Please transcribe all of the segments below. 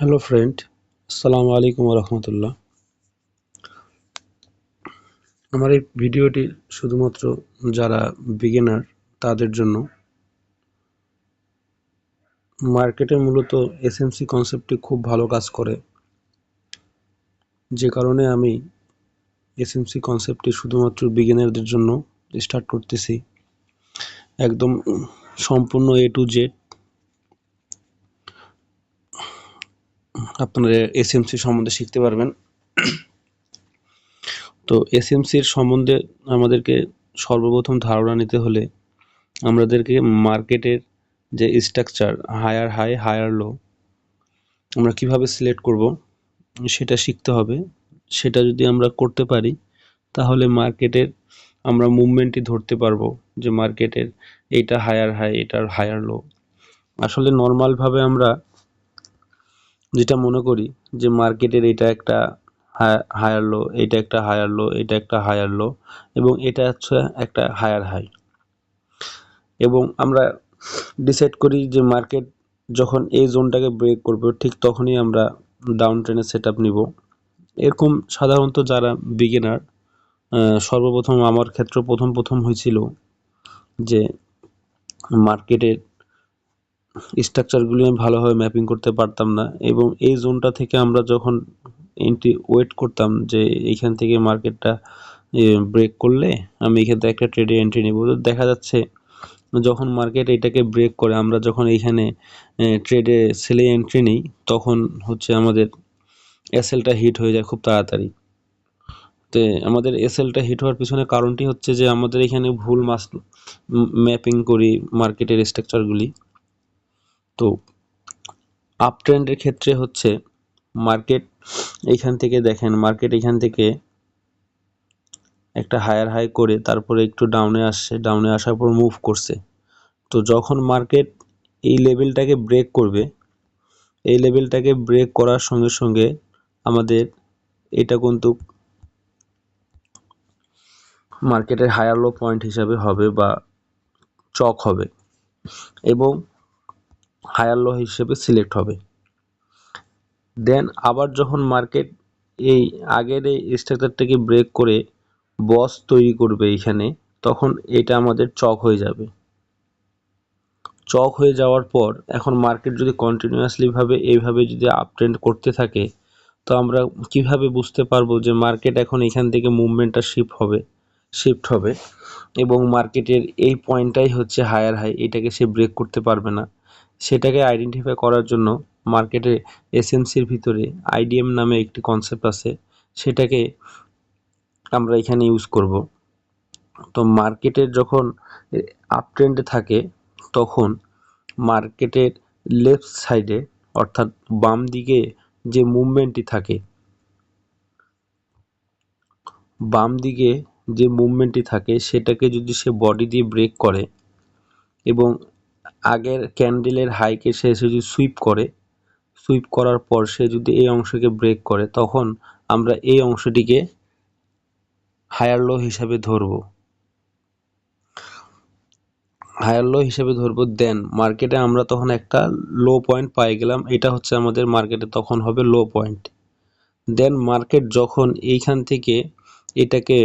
Hello friend, আসসালামু আলাইকুম রহমতুল্লাহ। আমার এই ভিডিওটি শুধুমাত্র যারা বিগিনার তাদের জন্য। মার্কেটে মূলত এসএমসি কনসেপ্টটি খুব ভালো কাজ করে, যে কারণে আমি এসএমসি কনসেপ্টটি শুধুমাত্র বিগিনারদের জন্য স্টার্ট করতেছি। একদম সম্পূর্ণ এ টু জেড আপনারা এসএমসি সম্বন্ধে শিখতে পারবেন। তো এসএমসির সম্বন্ধে আমাদেরকে সর্বপ্রথম ধারণা নিতে হলে আমাদেরকে মার্কেটের যে structure higher high higher low আমরা কিভাবে সিলেক্ট করব সেটা শিখতে হবে। সেটা যদি আমরা করতে পারি তাহলে মার্কেটের আমরা মুভমেন্টই ধরতে পারবো যে মার্কেটের এইটা হায়ার হাই এটার হায়ার লো। আসলে নর্মালভাবে আমরা যেটা মনে করি যে মার্কেটের এটা একটা হায়ার লো, এটা একটা হায়ার লো, এটা একটা হায়ার লো এবং এটা হচ্ছে একটা হায়ার হাই, এবং আমরা ডিসাইড করি যে মার্কেট যখন এই জোনটাকে ব্রেক করবে ঠিক তখনই আমরা ডাউন ট্রেনের সেট আপ নিব। এরকম সাধারণত যারা বিগিনার, সর্বপ্রথম আমার ক্ষেত্রে প্রথম হয়েছিল যে মার্কেটের স্ট্রাকচারগুলি আমি ভালোভাবে ম্যাপিং করতে পারতাম না, এবং এই জোনটা থেকে আমরা যখন এন্ট্রি ওয়েট করতাম যে এইখান থেকে মার্কেটটা ব্রেক করলে আমি এখান থেকে একটা ট্রেডে এন্ট্রি নিব। দেখা যাচ্ছে যখন মার্কেট এটাকে ব্রেক করে আমরা যখন এইখানে ট্রেডে সেলে এন্ট্রি নিই তখন হচ্ছে আমাদের এসএলটা হিট হয়ে যায় খুব তাড়াতাড়ি। তো আমাদের এসএলটা হিট হওয়ার পিছনে কারণটি হচ্ছে যে আমাদের এখানে ভুল ম্যাপিং করি মার্কেটের স্ট্রাকচারগুলি। তো আপ ট্রেন্ডের ক্ষেত্রে হচ্ছে মার্কেট এইখান থেকে দেখেন, মার্কেট এখান থেকে একটা হায়ার হাই করে তারপরে একটু ডাউনে আসছে, ডাউনে আসার পর মুভ করছে। তো যখন মার্কেট এই লেভেলটাকে ব্রেক করবে, এই লেভেলটাকে ব্রেক করার সঙ্গে সঙ্গে আমাদের এটা কিন্তু মার্কেটের হায়ার লো পয়েন্ট হিসাবে হবে বা চক হবে এবং হায়ার লো হিসেবে সিলেক্ট হবে। দেন আবার যখন মার্কেট এই আগের এই স্ট্রাকচারটাকে ব্রেক করে বস তৈরি করবে এইখানে, তখন এটা আমাদের চক হয়ে যাবে। চক হয়ে যাওয়ার পর এখন মার্কেট যদি কন্টিনিউয়াসলি ভাবে এইভাবে যদি আপ ট্রেন্ড করতে থাকে, তো আমরা কিভাবে বুঝতে পারবো যে মার্কেট এখন এখান থেকে মুভমেন্টটা শিফট হবে এবং মার্কেটের এই পয়েন্টটাই হচ্ছে হায়ার হাই, এটাকে সে ব্রেক করতে পারবে না। সেটাকে আইডেন্টিফাই করার জন্য মার্কেটে এসএমসির ভিতরে আইডিএম নামে একটি কনসেপ্ট আছে, সেটাকে আমরা এখানে ইউজ করব। তো মার্কেটের যখন আপ ট্রেন্ডে থাকে তখন মার্কেটের লেফট সাইডে অর্থাৎ বাম দিকে যে মুভমেন্টটি থাকে, সেটাকে যদি সে বডি দিয়ে ব্রেক করে এবং আগের ক্যান্ডেলের হাইকে সে যদি সুইপ করার পর সে যদি এই অংশকে ব্রেক করে, তখন আমরা এই অংশটিকে হায়ার লো হিসাবে ধরবো। দেন মার্কেটে আমরা তখন একটা লো পয়েন্ট পাই গেলাম, এটা হচ্ছে আমাদের মার্কেটে তখন হবে লো পয়েন্ট। দেন মার্কেট যখন এইখান থেকে এটাকে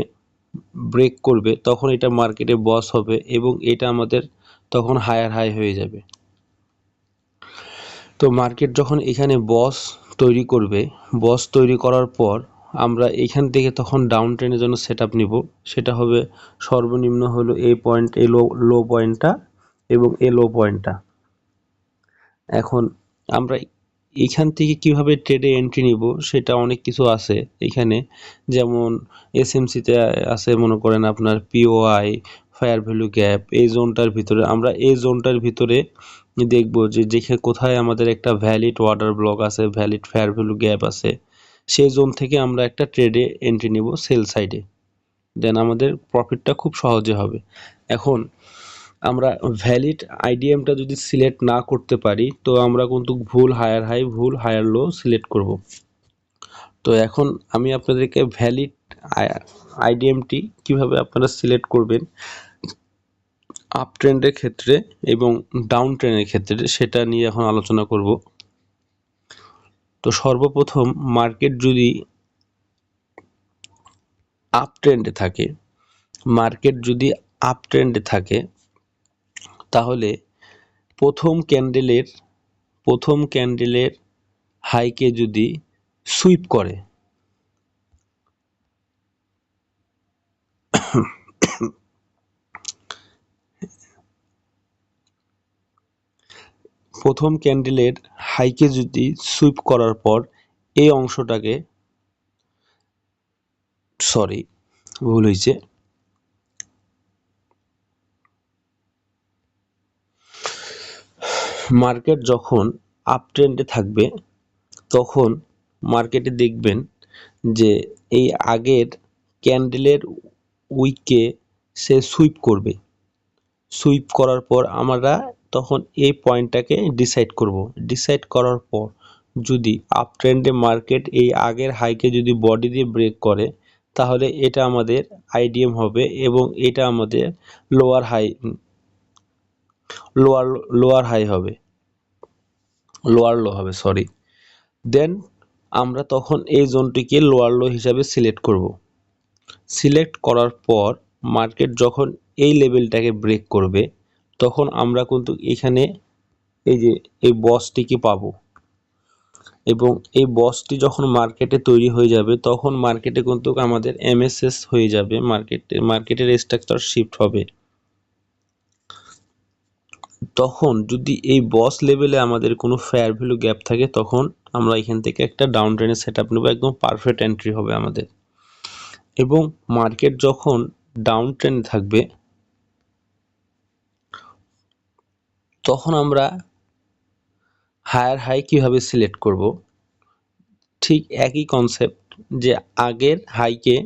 ব্রেক করবে তখন এটা মার্কেটে বস হবে এবং এটা আমাদের তখন হায়ার হাই হয়ে যাবে। তো মার্কেট যখন এখানে বস তৈরি করার পর আমরা এখান থেকে তখন ডাউন ট্রেনের জন্য সেট আপ নিব। সেটা হবে সর্বনিম্ন হলো এই পয়েন্ট, এই লো পয়েন্টটা এবং এই লো পয়েন্টটা। এখন আমরা এইখান থেকে কিভাবে ট্রেডে এন্ট্রি নিব সেটা অনেক কিছু আছে এখানে, যেমন এসএমসিতে আছে মনে করেন আপনার পিওআই, ফায়ার ভ্যালু গ্যাপ। এই জোনটার ভিতরে দেখব যে কোথায় আমাদের একটা ভ্যালিড অর্ডার ব্লক আছে, ভ্যালিড ফায়ার ভ্যালু গ্যাপ আছে, সেই জোন থেকে আমরা একটা ট্রেডে এন্ট্রি নিব সেল সাইডে। দেন আমাদের প্রফিটটা খুব সহজে হবে। এখন আমরা ভ্যালিড আইডিএমটা যদি সিলেক্ট না করতে পারি তো আমরা কিন্তু ভুল হায়ার হাই ভুল হায়ার লো সিলেক্ট করব। তো এখন আমি আপনাদেরকে ভ্যালিড আইডিএমটি কিভাবে আপনারা সিলেক্ট করবেন আপ ট্রেন্ডের ক্ষেত্রে এবং ডাউন ট্রেন্ডের ক্ষেত্রে সেটা নিয়ে এখন আলোচনা করব। তো সর্বপ্রথম মার্কেট যদি আপ ট্রেন্ডে থাকে তাহলে প্রথম ক্যান্ডেলের হাইকে যদি সুইপ করে, প্রথম ক্যান্ডেলের হাইকে যদি সুইপ করার পর এই অংশটাকে, ভুল হয়েছে, মার্কেট যখন আপ ট্রেন্ডে থাকবে তখন মার্কেটে দেখবেন যে এই আগের ক্যান্ডেলের উইকে সে সুইপ করবে। সুইপ করার পর আমরা তখন এই পয়েন্টটাকে ডিসাইড করার পর যদি আপ ট্রেন্ডে মার্কেট এই আগের হাইকে যদি বডি দিয়ে ব্রেক করে তাহলে এটা আমাদের আইডিএম হবে এবং এটা আমাদের লোয়ার লো হবে। দেন আমরা তখন এই জোনটিকে লোয়ার লো হিসাবে সিলেক্ট করার পর মার্কেট যখন এই লেভেলটাকে ব্রেক করবে তখন আমরা কিন্তু এখানে এই যে এই বসটিকে পাবো এবং এই বসটি যখন মার্কেটে তৈরি হয়ে যাবে তখন মার্কেটে কিন্তু আমাদের এমএসএস হয়ে যাবে, মার্কেটের স্ট্রাকচার শিফট হবে। তখন যদি এই বস লেভেলে আমাদের কোনো ফেয়ার ভ্যালু গ্যাপ থাকে তখন আমরা এখান থেকে একটা ডাউন ট্রেনের সেটআপ নেব, একদম পারফেক্ট এন্ট্রি হবে আমাদের। এবং মার্কেট যখন ডাউন ট্রেন্ড থাকবে তখন আমরা হায়ার হাই কিভাবে সিলেক্ট করব, ঠিক একই কনসেপ্ট, যে আগের হাইকে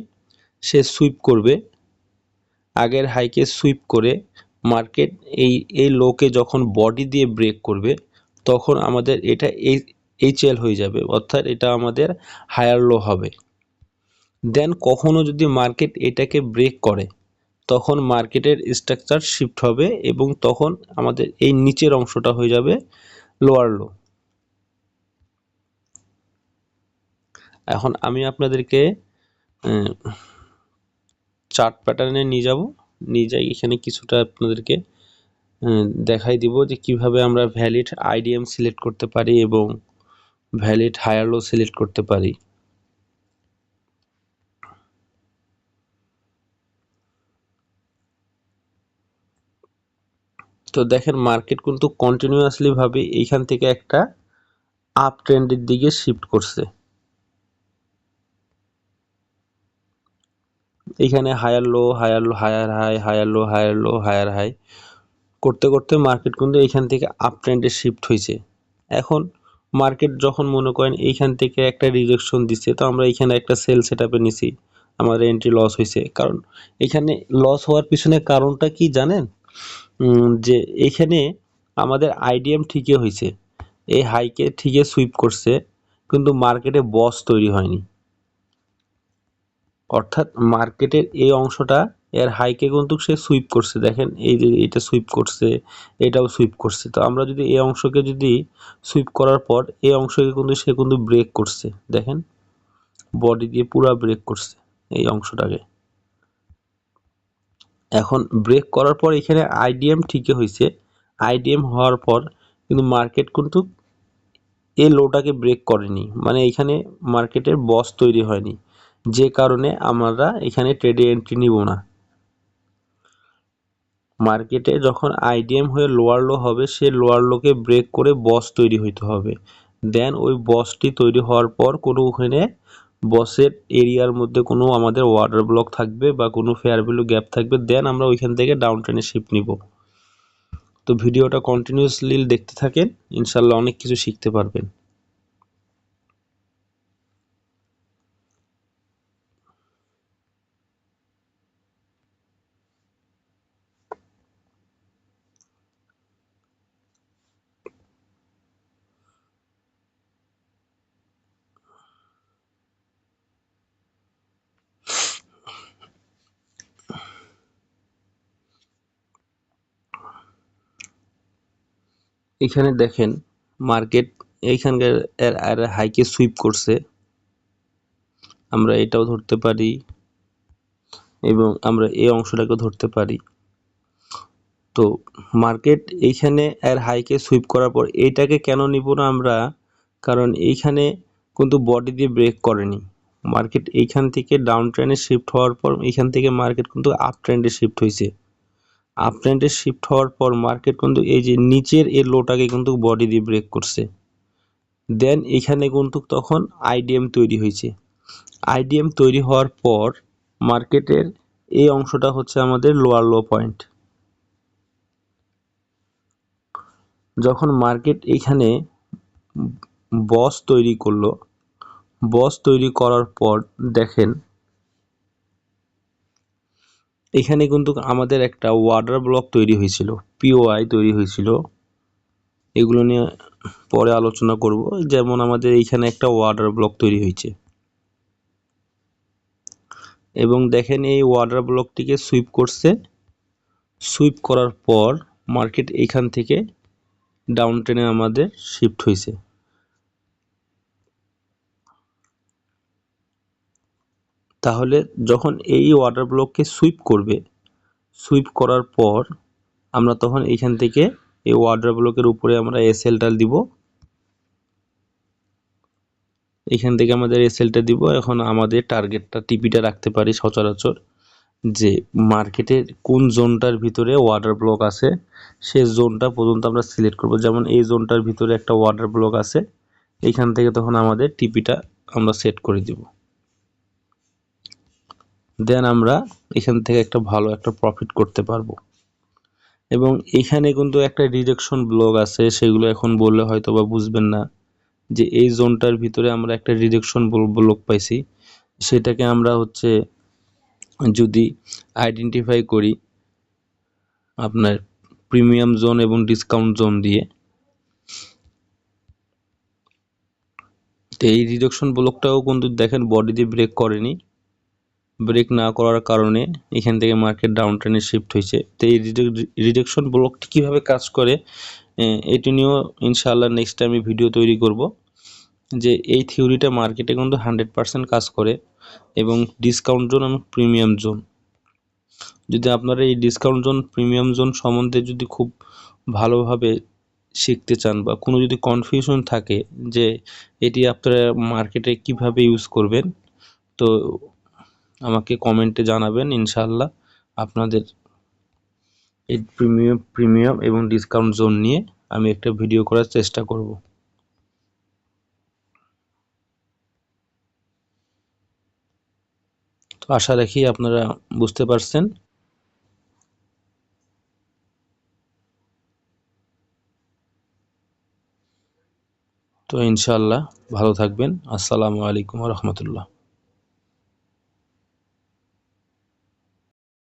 সে সুইপ করবে, আগের হাইকে সুইপ করে মার্কেট এই লোকে যখন বডি দিয়ে ব্রেক করবে তখন আমাদের এটা এইচএল হয়ে যাবে, অর্থাৎ এটা আমাদের হায়ার লো হবে। দেন কখনো যদি মার্কেট এটাকে ব্রেক করে তখন মার্কেটের স্ট্রাকচার শিফট হবে এবং তখন আমাদের এই নিচের অংশটা হয়ে যাবে লোয়ার লো। এখন আমি আপনাদেরকে চার্ট প্যাটার্নে নিয়ে যাই, এখানে কিছুটা আপনাদেরকে দেখাই দিব যে কিভাবে আমরা ভ্যালিড আইডিএম সিলেক্ট করতে পারি এবং ভ্যালিড হায়ার লো সিলেক্ট করতে পারি। তো দেখেন মার্কেট কিন্তু কন্টিনিউয়াসলি ভাবে এইখান থেকে একটা আপ ট্রেন্ডের দিকে শিফট করছে। এখানে higher low, higher high, higher high করতে করতে মার্কেট কিন্তু এইখান থেকে আপ ট্রেন্ডে শিফট হয়েছে। এখন মার্কেট যখন মনে করেন এইখান থেকে একটা রিজেকশন দিচ্ছে, তো আমরা এখানে একটা সেল সেটআপে নিছি, আমাদের এন্ট্রি লস হয়েছে। কারণ এখানে লস হওয়ার পিছনে কারণটা কি জানেন, যে এখানে আমাদের আইডিএম ঠিকই হয়েছে, এই হাইকে ঠিকই সুইপ করছে কিন্তু মার্কেটে বস তৈরি হয়নি। অর্থাৎ মার্কেটের এই অংশটা এর হাইকে কিন্তু সে সুইপ করছে, দেখেন এই যে এটা সুইপ করছে, এটাও সুইপ করছে। তো আমরা যদি এই অংশকে যদি সুইপ করার পর এই অংশকে কিন্তু সে কিন্তু ব্রেক করছে, দেখেন বডি দিয়ে পুরা ব্রেক করছে এই অংশটাকে। এখন ব্রেক করার পর এখানে আইডিএম ঠিকই হয়েছে, আইডিএম হওয়ার পর কিন্তু মার্কেট কিন্তু এই লোটাকে ব্রেক করেনি, মানে এখানে মার্কেটের বস তৈরি হয়নি, যে কারণে আমরা এখানে ট্রেডে এন্ট্রি নিব না। মার্কেটে যখন আইডিএম হয়ে লোয়ার লো হবে সে লোয়ার লোকে ব্রেক করে বস তৈরি হইতে হবে। দেন ওই বসটি তৈরি হওয়ার পর কোনো ওখানে বসের এরিয়ার মধ্যে কোনো আমাদের ওয়াটার ব্লক থাকবে বা কোনো ফেয়ার ভ্যালু গ্যাপ থাকবে, দেন আমরা ওইখান থেকে ডাউন ট্রেনে শিফট নিব। তো ভিডিওটা কন্টিনিউয়াসলি দেখতে থাকেন, ইনশাল্লাহ অনেক কিছু শিখতে পারবেন। এখানে দেখেন মার্কেট এইখানকার এর হাইকে সুইপ করছে, আমরা এটাও ধরতে পারি এবং আমরা এই অংশটাকে ধরতে পারি। তো মার্কেট এইখানে এর হাইকে সুইপ করার পর এইটাকে কেন নিব না আমরা, কারণ এইখানে কিন্তু বডি দিয়ে ব্রেক করেনি। মার্কেট এইখান থেকে ডাউন ট্রেন্ডে শিফট হওয়ার পর এইখান থেকে মার্কেট কিন্তু আপ ট্রেন্ডে শিফট হয়েছে। আপ ট্রেন্ডে শিফট হওয়ার পর মার্কেট কিন্তু এই যে নিচের এই লোটাকে কিন্তু বডি দিয়ে ব্রেক করছে। দেন এখানে কিন্তু তখন আইডিএম তৈরি হয়েছে। আইডিএম তৈরি হওয়ার পর মার্কেটের এই অংশটা হচ্ছে আমাদের লোয়ার লো পয়েন্ট। যখন মার্কেট এইখানে বস তৈরি করলো, বস তৈরি করার পর দেখেন এখানে কিন্তু আমাদের একটা ওয়াটার ব্লক তৈরি হয়েছিল, পিওআই তৈরি হয়েছিল। এগুলো নিয়ে পরে আলোচনা করব। যেমন আমাদের এইখানে একটা ওয়াটার ব্লক তৈরি হয়েছে এবং দেখেন এই ওয়াটার ব্লকটিকে সুইপ করছে। সুইপ করার পর মার্কেট এইখান থেকে ডাউন ট্রেনে আমাদের শিফট হয়েছে। তাহলে যখন এই ওয়াটার ব্লককে সুইপ করবে, সুইপ করার পর আমরা তখন এইখান থেকে এই ওয়াটার ব্লকের উপরে আমরা এসএলটা দিব। এখান থেকে আমাদের এসএলটা দিব। এখন আমাদের টার্গেটটা টিপিটা রাখতে পারি সচরাচর যে মার্কেটের কোন জোনটার ভিতরে ওয়াটার ব্লক আছে সেই জোনটা পর্যন্ত আমরা সিলেক্ট করব। যেমন এই জোনটার ভিতরে একটা ওয়াটার ব্লক আছে, এইখান থেকে তখন আমাদের টিপিটা আমরা সেট করে দিব। দেন আমরা এখান থেকে একটা ভালো একটা প্রফিট করতে পারবো। এবং এখানে কিন্তু একটা রিজেকশন ব্লক আছে, সেগুলো এখন বললে হয়তো বা বুঝবেন না। যে এই জোনটার ভিতরে আমরা একটা রিজেকশন ব্লক পাইছি, সেটাকে আমরা হচ্ছে যদি আইডেন্টিফাই করি আপনার প্রিমিয়াম জোন এবং ডিসকাউন্ট জোন দিয়ে, তো এই রিজেকশন ব্লকটাও কিন্তু দেখেন বডি দিয়ে ব্রেক করেনি। ব্রেক না করার কারণে এখান থেকে মার্কেট ডাউন ট্রেনে শিফট হয়েছে। তো এই রিজেকশন ব্লকটি কীভাবে কাজ করে এটি নিয়েও ইনশাআল্লাহ নেক্সট টাইমে ভিডিও তৈরি করব। যে এই থিওরিটা মার্কেটে কিন্তু 100% কাজ করে। এবং ডিসকাউন্ট জোন এবং প্রিমিয়াম জোন, যদি আপনারা এই ডিসকাউন্ট জোন প্রিমিয়াম জোন সম্বন্ধে যদি খুব ভালোভাবে শিখতে চান বা কোনো যদি কনফিউশন থাকে যে এটি আপনারা মার্কেটে কিভাবে ইউজ করবেন, তো আমাকে কমেন্টে জানাবেন। ইনশাআল্লাহ আপনাদের এই প্রিমিয়াম এবং ডিসকাউন্ট জোন নিয়ে আমি একটা ভিডিও করার চেষ্টা করব। তো আশা রাখি আপনারা বুঝতে পারছেন। তো ইনশাআল্লাহ ভালো থাকবেন। আসসালামু আলাইকুম ওয়া রাহমাতুল্লাহ।